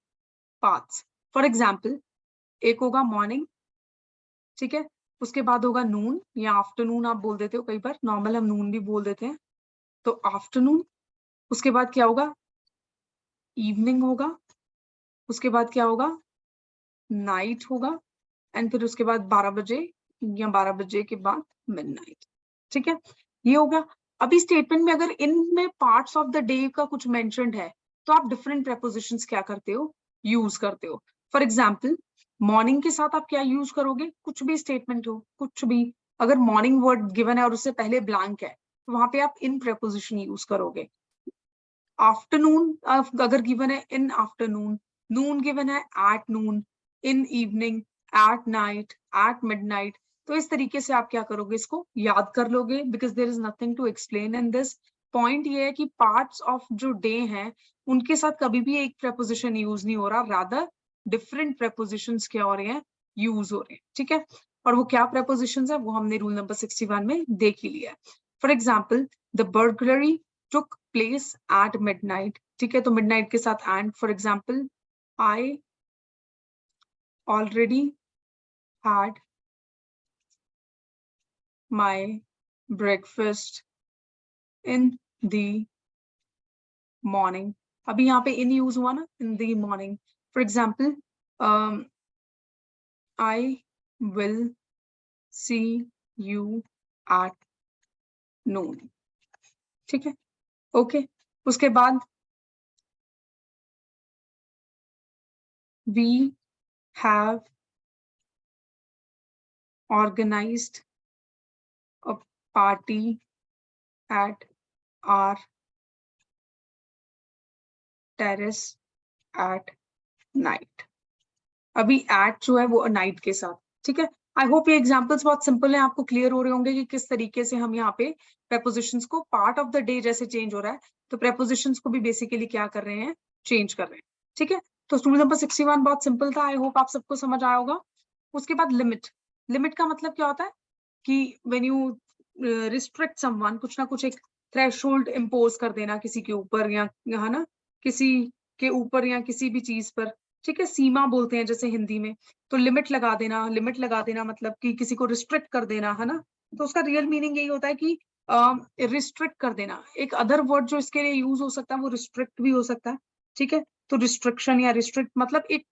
parts. For example एक होगा मॉर्निंग, ठीक है, उसके बाद होगा नून या आफ्टरनून आप बोल देते हो, कई बार नॉर्मल हम नून भी बोल देते हैं, तो आफ्टरनून. उसके बाद क्या होगा, इवनिंग होगा. उसके बाद क्या होगा, नाइट होगा. एंड फिर उसके बाद 12 बजे या 12 बजे के बाद मिडनाइट. ठीक है, ये होगा. अभी स्टेटमेंट में अगर इनमें पार्ट्स ऑफ द डे का कुछ मेंशन्ड है तो आप डिफरेंट प्रेपोजिशंस क्या करते हो, यूज करते हो. फॉर एग्जाम्पल मॉर्निंग के साथ आप क्या यूज करोगे, कुछ भी स्टेटमेंट हो, कुछ भी, अगर मॉर्निंग वर्ड गिवन है और उससे पहले ब्लैंक है तो वहां पे आप इन प्रेपोजिशन यूज करोगे. आफ्टरनून अगर गिवन है इन आफ्टरनून, नून गिवन है at noon, in evening, at night, at midnight. तो इस तरीके से आप क्या करोगे, इसको याद कर लोगे, because there is nothing to explain in this. Point ये है कि पार्ट्स ऑफ जो डे हैं उनके साथ कभी भी एक प्रेपोजिशन यूज नहीं हो रहा, रादर डिफरेंट प्रेपोजिशंस क्या हो रहे हैं, यूज हो रहे हैं. ठीक है, और वो क्या प्रेपोजिशंस है वो हमने रूल नंबर 61 में देख ही लिया है. For example the burglary took place at midnight. ठीक है, तो midnight के साथ and. For example, I already had my breakfast in the morning. अभी यहाँ पे in use हुआ ना, in the morning. For example, I will see you at noon. ठीक है, ओके. उसके बाद we have organized a party at our terrace at night. अभी at जो है वो नाइट के साथ. ठीक है, आई होप ये एग्जांपल्स बहुत सिंपल हैं, आपको क्लियर हो रहे होंगे कि किस तरीके से हम यहाँ पे प्रेपोजिशंस को पार्ट ऑफ द डे जैसे चेंज हो रहा है तो प्रेपोजिशंस को भी बेसिकली क्या कर रहे हैं, चेंज कर रहे हैं. ठीक है, तो रूल नंबर 61 बहुत सिंपल था, आई होप आप सबको समझ आया होगा. उसके बाद लिमिट. लिमिट का मतलब क्या होता है कि व्हेन यू रिस्ट्रिक्ट समवन, कुछ ना कुछ एक थ्रेशोल्ड इम्पोज कर देना किसी के ऊपर, या है ना, किसी के ऊपर या किसी भी चीज पर. ठीक है, सीमा बोलते हैं जैसे हिंदी में, तो लिमिट लगा देना. लिमिट लगा देना मतलब कि किसी को रिस्ट्रिक्ट कर देना, है ना, तो उसका रियल मीनिंग यही होता है कि रिस्ट्रिक्ट कर देना. एक अदर वर्ड जो इसके लिए यूज हो सकता है वो रिस्ट्रिक्ट भी हो सकता है. ठीक है, तो रिस्ट्रिक्शन या रिस्ट्रिक्ट मतलब एक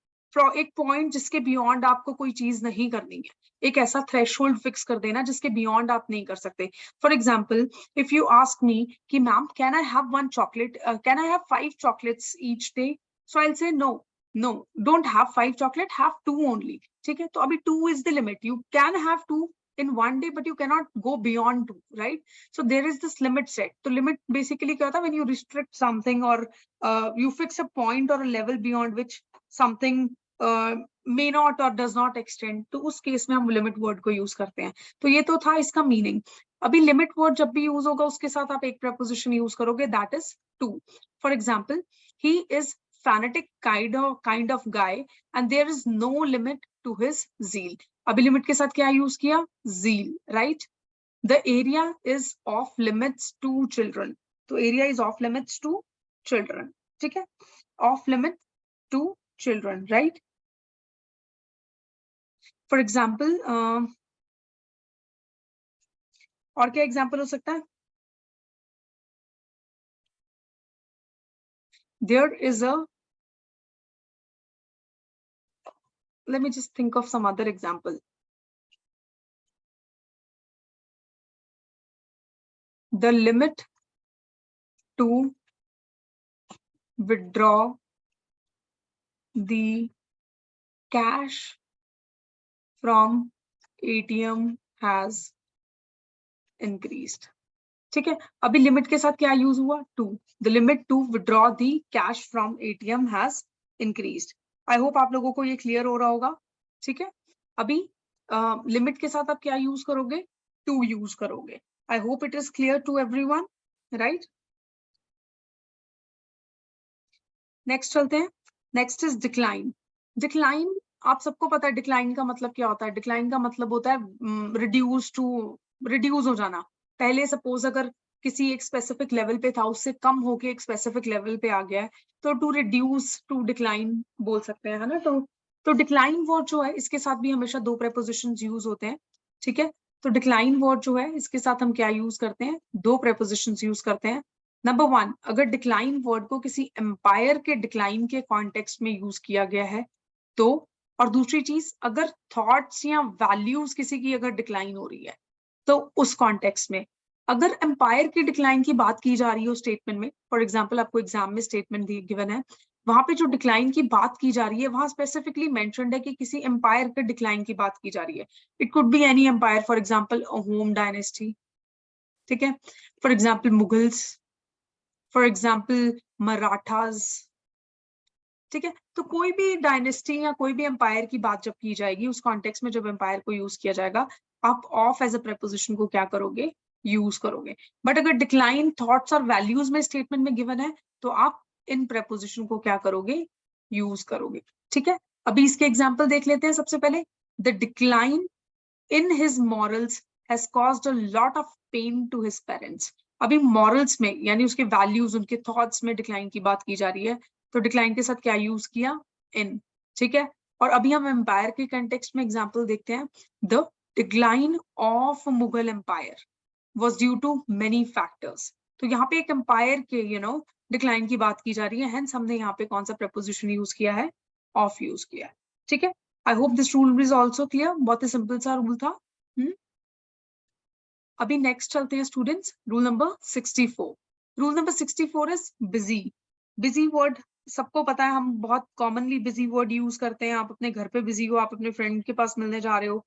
पॉइंट जिसके बियॉन्ड आपको कोई चीज नहीं करनी है, एक ऐसा थ्रेशोल्ड फिक्स कर देना जिसके बियॉन्ड आप नहीं कर सकते. For example if you ask me कि ma'am can I have one chocolate, can I have 5 chocolates each day, so I will say no, no, don't have 5 chocolate, have 2 only. ठीक है, तो अभी 2 is the limit. You can have 2 in one day, but you cannot go beyond 2, right? So there is this limit set. तो limit basically क्या होता है, when you restrict something or you fix a point or a level beyond which something may not और does not extend, तो उस case में हम limit word को यूज करते हैं। तो ये तो था इसका मीनिंग। अभी लिमिट वर्ड जब भी यूज होगा उसके साथ आप एक प्रपोजिशन यूज करोगे, that is to. For example, he is fanatic kind of guy and there is no limit to his zeal। अभी लिमिट के साथ क्या यूज किया? zeal, right? The area is off limits to children, तो area is off limits to children, ठीक है? off limit to children, right? for example, और क्या एग्जाम्पल हो सकता है? there is a, let me just think of some other example. The limit to withdraw the cash from ATM has increased, ठीक है? अभी लिमिट के साथ क्या यूज हुआ? To. The limit to withdraw the cash from ATM has increased. I hope आप लोगों को ये क्लियर हो रहा होगा, ठीक है? अभी लिमिट के साथ आप क्या यूज करोगे? टू यूज करोगे। I hope it is clear to everyone, right? Next चलते हैं। Next is decline. डिक्लाइन, आप सबको पता है डिक्लाइन का मतलब क्या होता है? डिक्लाइन का मतलब होता है रिड्यूस टू, रिड्यूस हो जाना। पहले सपोज अगर किसी एक स्पेसिफिक लेवल पे था, उससे कम होके एक स्पेसिफिक लेवल पे आ गया है, तो टू रिड्यूस, टू डिक्लाइन बोल सकते हैं, है ना? तो डिक्लाइन वर्ड जो है इसके साथ भी हमेशा दो प्रेपोजिशंस यूज होते हैं, ठीक है? तो डिक्लाइन वर्ड जो है इसके साथ हम क्या यूज करते हैं? दो प्रेपोजिशंस यूज करते हैं। नंबर वन, अगर डिक्लाइन वर्ड को किसी एम्पायर के डिक्लाइन के कॉन्टेक्स्ट में यूज किया गया है तो, और दूसरी चीज, अगर थॉट्स या वैल्यूज किसी की अगर डिक्लाइन हो रही है तो उस कॉन्टेक्स्ट में। अगर एम्पायर की डिक्लाइन की बात की जा रही हो स्टेटमेंट में, फॉर एग्जाम्पल आपको एग्जाम में स्टेटमेंट गिवन है, वहां पे जो डिक्लाइन की बात की जा रही है वहां स्पेसिफिकली मेंशन्ड है कि किसी एम्पायर के डिक्लाइन की बात की जा रही है। It could be any empire, for example home dynasty, ठीक है? For example Mughals, for example Marathas, ठीक है? तो कोई भी डायनेस्टी या कोई भी एम्पायर की बात जब की जाएगी, उस कॉन्टेक्स्ट में जब एम्पायर को यूज किया जाएगा, आप ऑफ एज अ प्रेपोजिशन को क्या करोगे? यूज करोगे। बट अगर डिक्लाइन थॉट्स और वैल्यूज में स्टेटमेंट में गिवन है तो आप इन प्रेपोजिशन को क्या करोगे? यूज करोगे, ठीक है? अभी इसके एग्जाम्पल देख लेते हैं। सबसे पहले, the decline in his morals has caused a lot of pain to his parents. अभी मॉरल्स में यानी उसके वैल्यूज, उनके थॉट्स में डिक्लाइन की बात की जा रही है, तो डिक्लाइन के साथ क्या यूज किया? इन, ठीक है? और अभी हम एम्पायर के कंटेक्स्ट में एग्जांपल देखते हैं। The decline of Mughal empire was due to many factors. तो यहाँ पे एक एम्पायर के डिक्लाइन की बात की जा रही है, हेंस हमने यहाँ पे कौन सा प्रपोजिशन यूज किया है? ऑफ यूज किया है, ठीक है? I hope this rule is also clear. बहुत ही सिंपल सा रूल था। अभी नेक्स्ट चलते हैं students, rule number 64। Rule number 64 is busy. Busy word सबको पता है, हम बहुत कॉमनली बिजी वर्ड यूज करते हैं। आप अपने घर पे बिजी हो, आप अपने फ्रेंड के पास मिलने जा रहे हो,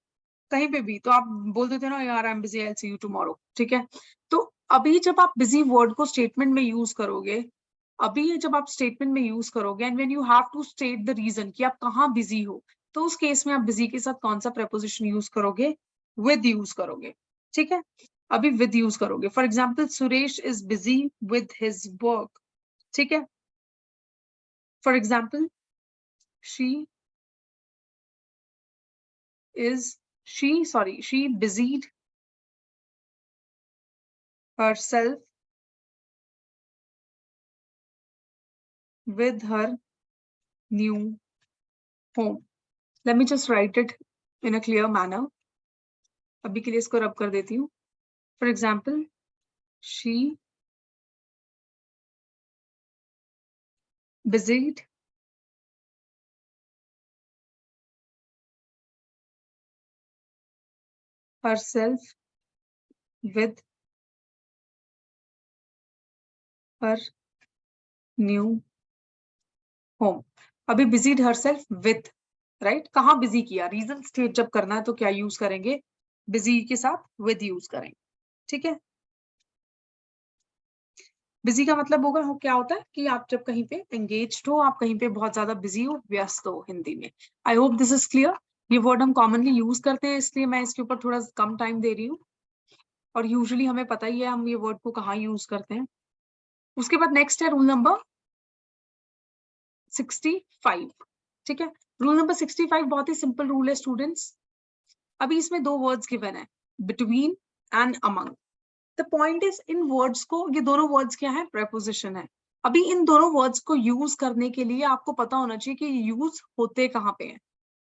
कहीं पे भी, तो आप बोल देते हो ना, यार I am busy, I will see you tomorrow, ठीक है? तो अभी जब आप बिजी वर्ड को स्टेटमेंट में यूज करोगे, अभी जब आप स्टेटमेंट में यूज करोगे and when you have to state the reason कि आप कहाँ बिजी हो, तो उस केस में आप बिजी के साथ कौन सा प्रेपोजिशन यूज करोगे? विद यूज करोगे, ठीक है? अभी विद यूज करोगे। For example, Suresh is busy with his work, ठीक है? For example, she busied herself with her new home. Let me just write it in a clear manner. अभी के लिए इसको रब कर देती हूँ। For example, she busied herself with her new home. अभी busied herself with, right? कहाँ बिजी किया? रीजन स्टेट जब करना है तो क्या यूज करेंगे? बिजी के साथ विद यूज करेंगे, ठीक है? बिजी का मतलब होगा क्या होता है कि आप जब कहीं पे एंगेज्ड हो, आप कहीं पे बहुत ज्यादा बिजी हो, व्यस्त हो हिंदी में। आई होप दिस इज क्लियर। ये वर्ड हम कॉमनली यूज करते हैं, इसलिए मैं इसके ऊपर थोड़ा कम टाइम दे रही हूँ, और यूजुअली हमें पता ही है हम ये वर्ड को कहाँ यूज करते हैं। उसके बाद नेक्स्ट है रूल नंबर 65। ठीक है, रूल नंबर 65 बहुत ही सिंपल रूल है स्टूडेंट्स। अभी इसमें दो वर्ड्स गिवन है, between and among. The point is in words को, ये दोनों वर्ड्स क्या है, प्रेपोजिशन है। अभी इन दोनों वर्ड्स को यूज करने के लिए आपको पता होना चाहिए कि यूज होते कहाँ पे हैं।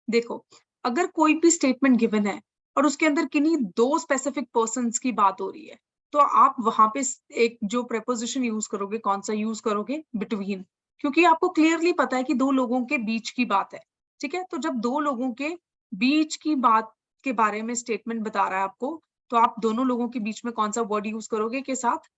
देखो, अगर कोई भी स्टेटमेंट गिवन है और उसके अंदर किन्हीं दो स्पेसिफिक पर्सन्स की बात हो रही है, तो आप वहां पे एक जो प्रेपोजिशन यूज करोगे, कौन सा यूज करोगे, बिटवीन। क्योंकि आपको क्लियरली पता है कि दो लोगों के बीच की बात है। ठीक है, तो जब दो लोगों के बीच की बात के बारे में स्टेटमेंट बता रहा है आपको, तो आप दोनों लोगों के बीच में कौन सा वर्ड यूज करोगे के साथ,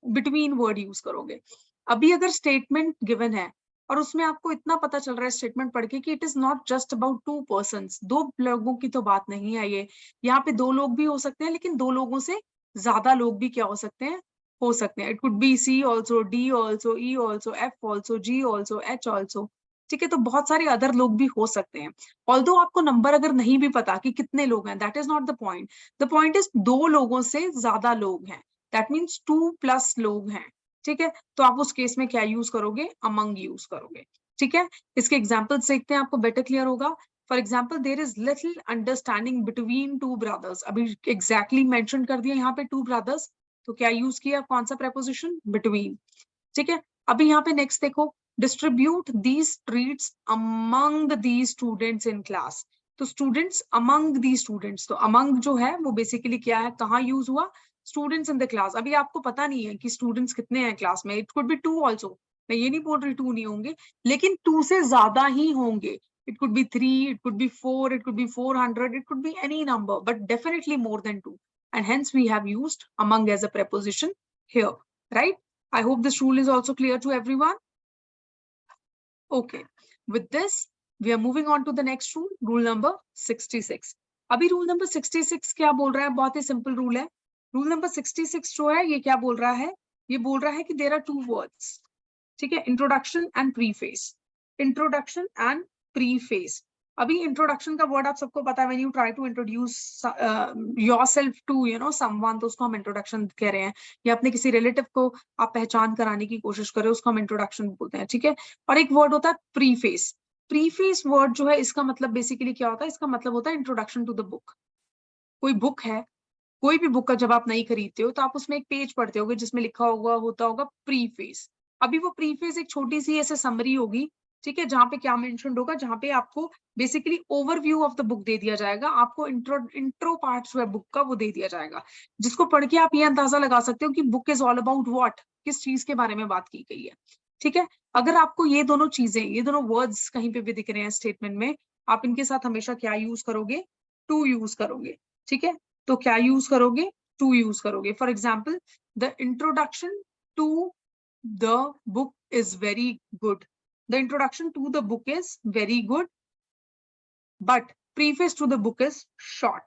बिटवीन वर्ड यूज करोगे। अभी अगर स्टेटमेंट गिवन है और उसमें आपको इतना पता चल रहा है स्टेटमेंट पढ़ के कि it is not just about to persons, दो लोगों की तो बात नहीं है ये, यहाँ पे दो लोग भी हो सकते हैं, लेकिन दो लोगों से ज्यादा लोग भी क्या हो सकते हैं, हो सकते हैं। It could be C also, D also, E also, F also, G also, H also. ठीक है, तो बहुत सारे अदर लोग भी हो सकते हैं। ऑल्दो आपको नंबर अगर नहीं भी पता कि कितने लोग हैं, that is not the point. The point is दो लोगों से ज्यादा लोग हैं, दैट मीन्स 2+ लोग हैं। ठीक है, तो आप उस केस में क्या यूज करोगे, अमंग यूज करोगे। ठीक है, इसके एग्जाम्पल्स देखते हैं, आपको बेटर क्लियर होगा। For example, there is little understanding between two brothers. अभी एग्जैक्टली मेंशन कर दिया यहाँ पे टू ब्रदर्स, तो क्या यूज किया, कौन सा प्रेपोजिशन, बिटवीन। ठीक है, अभी यहाँ पे नेक्स्ट देखो, distribute these treats among the students in class. तो स्टूडेंट्स अमंग दी स्टूडेंट्स, तो अमंग जो है वो बेसिकली क्या है, कहाँ यूज हुआ, स्टूडेंट्स इन द क्लास। अभी आपको पता नहीं है कि स्टूडेंट्स कितने हैं क्लास में, इट कुड बी 2 ऑल्सो। मैं ये नहीं बोल रही 2 नहीं होंगे, लेकिन 2 से ज्यादा ही होंगे। It could B 3, it could B 4, it could B 400, it could be any number, but definitely more than 2, and hence we have used among as a preposition here, right? I hope this rule is also clear to everyone. Okay, with this we are moving on to the next rule, rule number 66. अभी rule number 66 क्या बोल रहा है, बहुत ही simple rule है। rule number 66 जो है ये क्या बोल रहा है, ये बोल रहा है कि there are two words, ठीक है, introduction and preface. Introduction and preface. अभी इंट्रोडक्शन का वर्ड आप सबको पता है, when you try to introduce yourself to someone, तो उसको हम इंट्रोडक्शन कह रहे हैं, या अपने किसी रिलेटिव को आप पहचान कराने की कोशिश करें, उसको हम इंट्रोडक्शन बोलते हैं। ठीक है, और एक वर्ड होता है प्रीफेस। प्रीफेस वर्ड जो है इसका मतलब बेसिकली क्या होता है, इसका मतलब होता है इंट्रोडक्शन टू द बुक। कोई बुक है, कोई भी बुक का जब आप नहीं खरीदते हो तो आप उसमें एक पेज पढ़ते होगे जिसमें लिखा होता होगा प्रीफेस। अभी वो प्रीफेस एक छोटी सी ऐसे समरी होगी, ठीक है, जहाँ पे क्या मेंशन्ड होगा, जहाँ पे आपको basically overview of the book दे दिया जाएगा, आपको इंट्रो पार्ट जो है बुक का वो दे दिया जाएगा, जिसको पढ़ के आप ये अंदाजा लगा सकते हो कि book is all about what, किस चीज के बारे में बात की गई है। ठीक है, अगर आपको ये दोनों चीजें, ये दोनों वर्ड्स कहीं पे भी दिख रहे हैं स्टेटमेंट में, आप इनके साथ हमेशा क्या यूज करोगे, टू यूज करोगे। ठीक है, तो क्या यूज करोगे, टू यूज करोगे। For example, the introduction to the book is very good. The introduction to the book is very good, but preface to the book is short.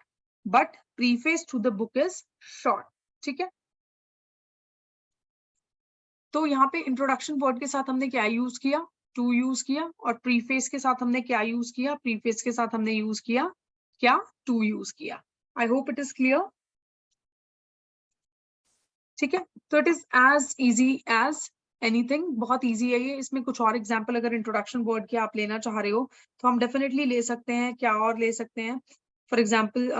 But preface to the book is short. ठीक है, तो यहाँ पे introduction word के साथ हमने क्या use किया, टू यूज किया, और प्रीफेस के साथ हमने क्या यूज किया, प्रीफेस के साथ हमने यूज किया क्या, टू यूज किया। I hope it is clear. ठीक है, तो it is as easy as anything, बहुत इजी है ये। इसमें कुछ और एग्जांपल अगर इंट्रोडक्शन वर्ड के आप लेना चाह रहे हो तो हम डेफिनेटली ले सकते हैं, क्या और ले सकते हैं। For example,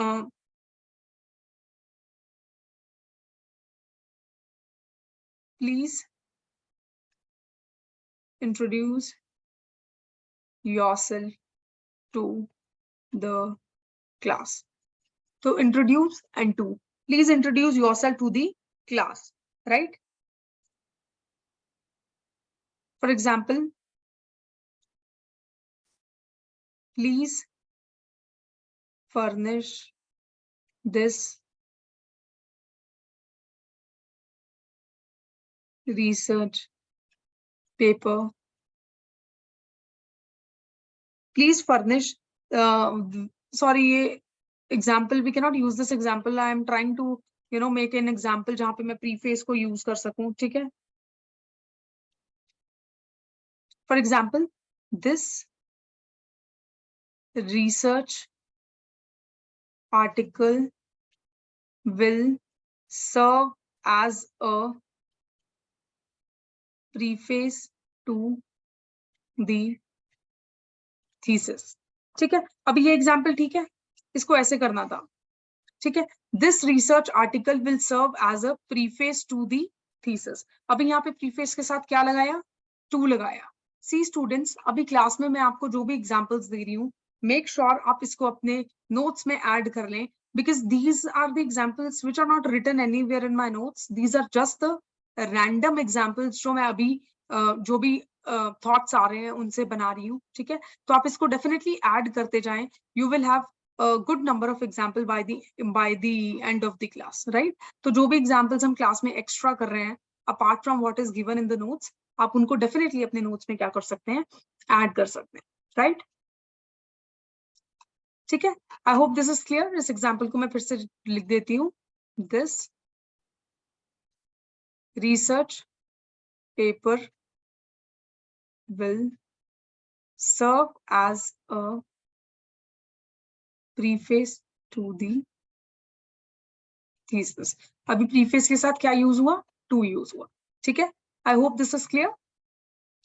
please introduce yourself to the class. तो introduce and to, please introduce yourself to the class, right. For example, please furnish this research paper. Please furnish, sorry, ये example, we cannot use this example. I am trying to make an example जहाँ पे मैं preface को use कर सकूं। ठीक है, For example, this research article will serve as a preface to the thesis. ठीक है, अभी ये एग्जाम्पल ठीक है, इसको ऐसे करना था. ठीक है, this research article will serve as a preface to the thesis. अभी यहाँ पे प्रीफेस के साथ क्या लगाया, टू लगाया. सी स्टूडेंट्स, अभी क्लास में मैं आपको जो भी एग्जांपल्स दे रही हूँ, मेक श्योर आप इसको अपने नोट्स में ऐड कर लें, because these are the examples which are not written anywhere in my notes. These are just the random examples जो मैं अभी जो भी थॉट्स आ रहे हैं उनसे बना रही हूँ. ठीक है, तो आप इसको डेफिनेटली ऐड करते जाएं. You will have a good number of example by the end of the class, right? तो जो भी examples हम क्लास में एक्स्ट्रा कर रहे हैं apart from what is given in the notes, आप उनको डेफिनेटली अपने नोट्स में क्या कर सकते हैं, ऐड कर सकते हैं, राइट? ठीक है, I hope this is clear. इस एग्जाम्पल को मैं फिर से लिख देती हूँ. This research paper will serve as a preface to the thesis. अभी प्रीफेस के साथ क्या यूज हुआ, टू यूज हुआ. ठीक है, I hope this is clear.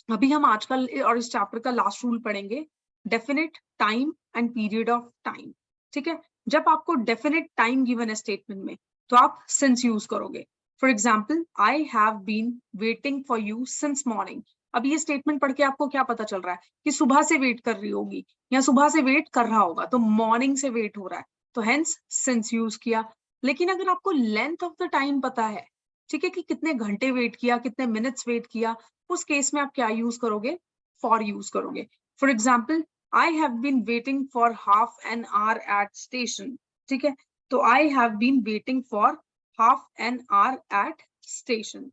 अभी हम आजकल और इस चैप्टर का लास्ट रूल पढ़ेंगे, definite time and period of time. ठीक है, जब आपको डेफिनेट टाइम गिवन है स्टेटमेंट में, तो आप सिंस यूज करोगे. For example, I have been waiting for you since morning. अभी ये स्टेटमेंट पढ़ के आपको क्या पता चल रहा है कि सुबह से वेट कर रही होगी या सुबह से वेट कर रहा होगा, तो मॉर्निंग से वेट हो रहा है, तो हेंस सिंस यूज किया. लेकिन अगर आपको लेंथ ऑफ द टाइम पता है, ठीक है, कि कितने घंटे वेट किया, कितने मिनट्स वेट किया, उस केस में आप क्या यूज करोगे, फॉर यूज करोगे. For example, I have been waiting for half an hour at station. ठीक है, तो I have been waiting for half an hour at station,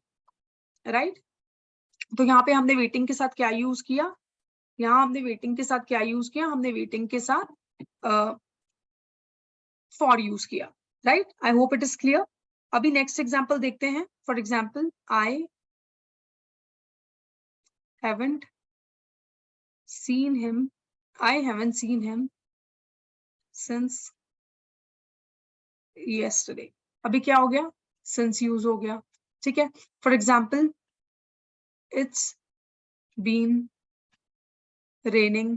right? तो यहाँ पे हमने वेटिंग के साथ क्या यूज किया, यहाँ हमने वेटिंग के साथ क्या यूज किया, हमने वेटिंग के साथ फॉर यूज किया, right? I hope it is clear. अभी नेक्स्ट एग्जाम्पल देखते हैं. For example, I haven't seen him since yesterday. अभी क्या हो गया, since यूज हो गया. ठीक है, for example, it's been raining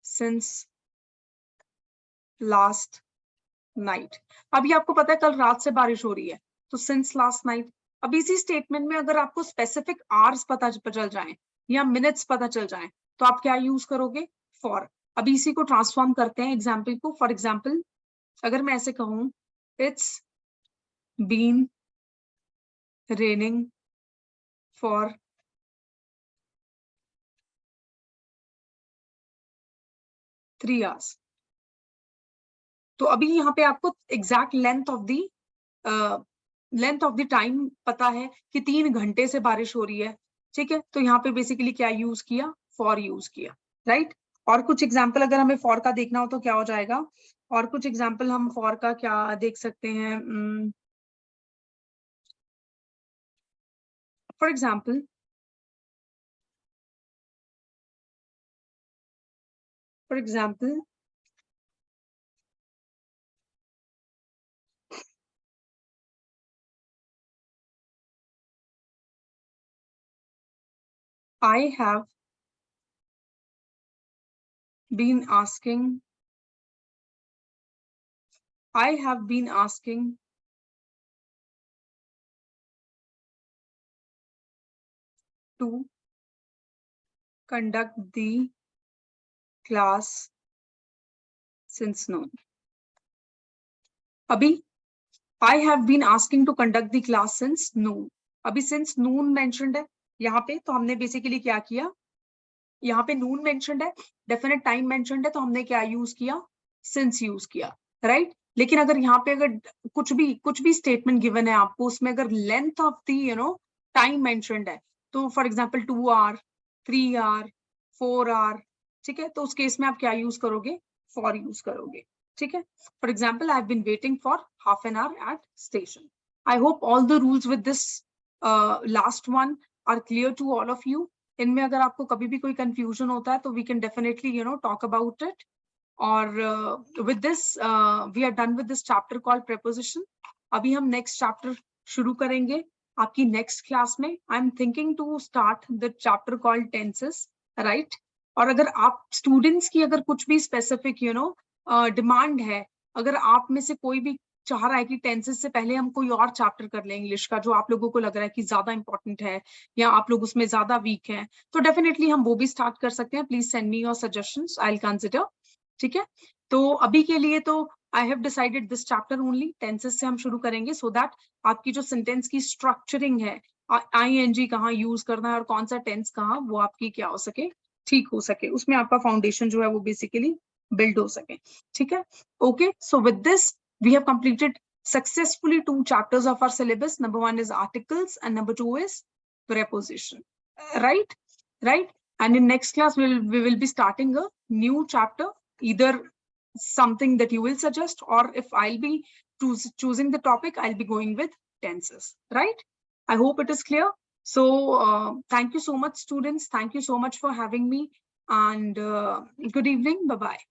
since last night. अभी आपको पता है कल रात से बारिश हो रही है, तो since last night. अभी इसी स्टेटमेंट में अगर आपको स्पेसिफिक आवर्स पता चल जाए या मिनट्स पता चल जाए, तो आप क्या यूज करोगे, फॉर. अभी इसी को ट्रांसफॉर्म करते हैं एग्जाम्पल को. फॉर एग्जाम्पल, अगर मैं ऐसे कहूं, it's been raining for 3 hours. तो अभी यहाँ पे आपको exact length of the time पता है कि 3 घंटे से बारिश हो रही है. ठीक है, तो यहाँ पे बेसिकली क्या यूज किया, फॉर यूज किया, राइट? और कुछ एग्जाम्पल अगर हमें फॉर का देखना हो तो क्या हो जाएगा, और कुछ एग्जाम्पल हम फॉर का क्या देख सकते हैं. For example, I have been asking to conduct the class since noon. अभी I have been asking to conduct the class since noon. अभी since noon mentioned है यहाँ पे, तो हमने बेसिकली क्या किया, यहाँ पे noon mentioned है, definite time mentioned है, तो हमने क्या यूज किया, since यूज किया, राइट? लेकिन अगर यहाँ पे अगर कुछ भी स्टेटमेंट गिवन है आपको, उसमें अगर length of the time mentioned है, तो for example 2 hour, 3 hour, 4 hour, ठीक है, तो उस केस में आप क्या यूज करोगे, फॉर यूज करोगे. ठीक है, for example, I have been waiting for half an hour at station. I hope all the rules with this last one are clear to all of you. इनमें अगर आपको कभी भी कोई कंफ्यूजन होता है तो we can definitely talk about it. और with this we are done with this chapter called preposition. अभी हम नेक्स्ट चैप्टर शुरू करेंगे आपकी नेक्स्ट क्लास में. I am thinking to start the chapter called tenses, right. और अगर आप स्टूडेंट्स की अगर कुछ भी स्पेसिफिक डिमांड है, अगर आप में से कोई भी चाह रहा है कि टेंसेस से पहले हम कोई और चैप्टर कर लें इंग्लिश का, जो आप लोगों को लग रहा है कि ज्यादा इंपॉर्टेंट है या आप लोग उसमें ज्यादा वीक हैं, तो डेफिनेटली हम वो भी स्टार्ट कर सकते हैं. Please send me your suggestions, I will consider. ठीक है. तो अभी के लिए तो I have decided this chapter only. Tenses से हम शुरू करेंगे सो दैट आपकी जो सेंटेंस की स्ट्रक्चरिंग है, ING कहाँ यूज करना है और कौन सा टेंस कहाँ, वो आपकी क्या हो सके, ठीक हो सके, उसमें आपका फाउंडेशन जो है वो बेसिकली बिल्ड हो सके. ठीक है. Okay. So with this we have completed successfully 2 chapters of our syllabus. Number 1 is articles and number 2 is preposition. Right. And in next class we will be starting a new chapter, either something that you will suggest, or if I'll be choosing the topic, I'll be going with tenses. Right. I hope it is clear. So thank you so much, students. Thank you so much for having me, and good evening. Bye bye.